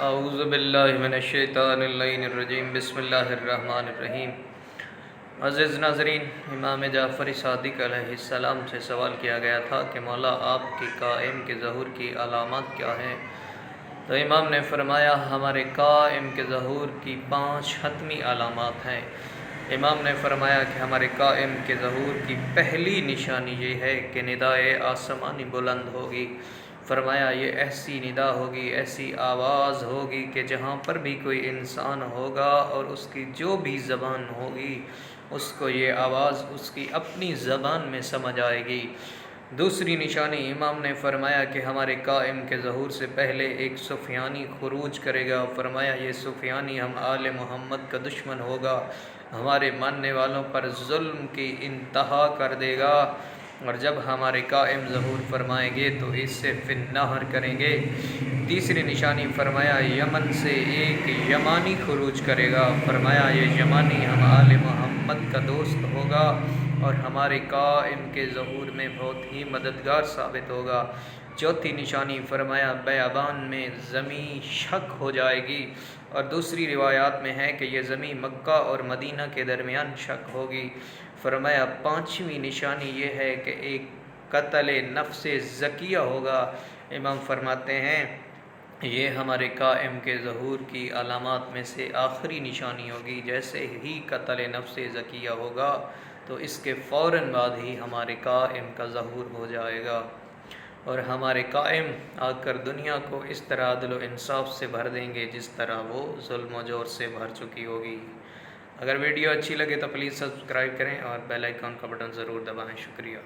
اعوذ باللہ من الشیطان اللعین الرجیم بسم اللہ الرحمن الرحیم۔ عزیز ناظرین، امام جعفر صادق علیہ السلام سے سوال کیا گیا تھا کہ مولا آپ کے قائم کے ظہور کی علامات کیا ہیں؟ تو امام نے فرمایا ہمارے قائم کے ظہور کی 5 حتمی علامات ہیں۔ امام نے فرمایا کہ ہمارے قائم کے ظہور کی پہلی نشانی یہ ہے کہ ندائے آسمانی بلند ہوگی۔ فرمایا یہ ایسی ندا ہوگی، ایسی آواز ہوگی کہ جہاں پر بھی کوئی انسان ہوگا اور اس کی جو بھی زبان ہوگی اس کو یہ آواز اس کی اپنی زبان میں سمجھ آئے گی۔ دوسری نشانی امام نے فرمایا کہ ہمارے قائم کے ظہور سے پہلے ایک سفیانی خروج کرے گا۔ فرمایا یہ سفیانی ہم آل محمد کا دشمن ہوگا، ہمارے ماننے والوں پر ظلم کی انتہا کر دے گا، اور جب ہمارے قائم ظہور فرمائیں گے تو اس سے فی النہر کریں گے۔ تیسری نشانی فرمایا یمن سے ایک یمانی خروج کرے گا۔ فرمایا یہ یمانی ہم آل محمد کا دوست ہوگا اور ہمارے قائم کے ظہور میں بہت ہی مددگار ثابت ہوگا۔ چوتھی نشانی فرمایا بیابان میں زمین شق ہو جائے گی، اور دوسری روایات میں ہے کہ یہ زمین مکہ اور مدینہ کے درمیان شق ہوگی۔ فرمایا پانچویں نشانی یہ ہے کہ ایک قتل نفس زکیہ ہوگا۔ امام فرماتے ہیں یہ ہمارے قائم کے ظہور کی علامات میں سے آخری نشانی ہوگی۔ جیسے ہی قتل نفس زکیہ ہوگا تو اس کے فوراً بعد ہی ہمارے قائم کا ظہور ہو جائے گا، اور ہمارے قائم آ کر دنیا کو اس طرح عدل و انصاف سے بھر دیں گے جس طرح وہ ظلم و جور سے بھر چکی ہوگی۔ اگر ویڈیو اچھی لگے تو پلیز سبسکرائب کریں اور بیل آئیکن کا بٹن ضرور دبائیں۔ شکریہ۔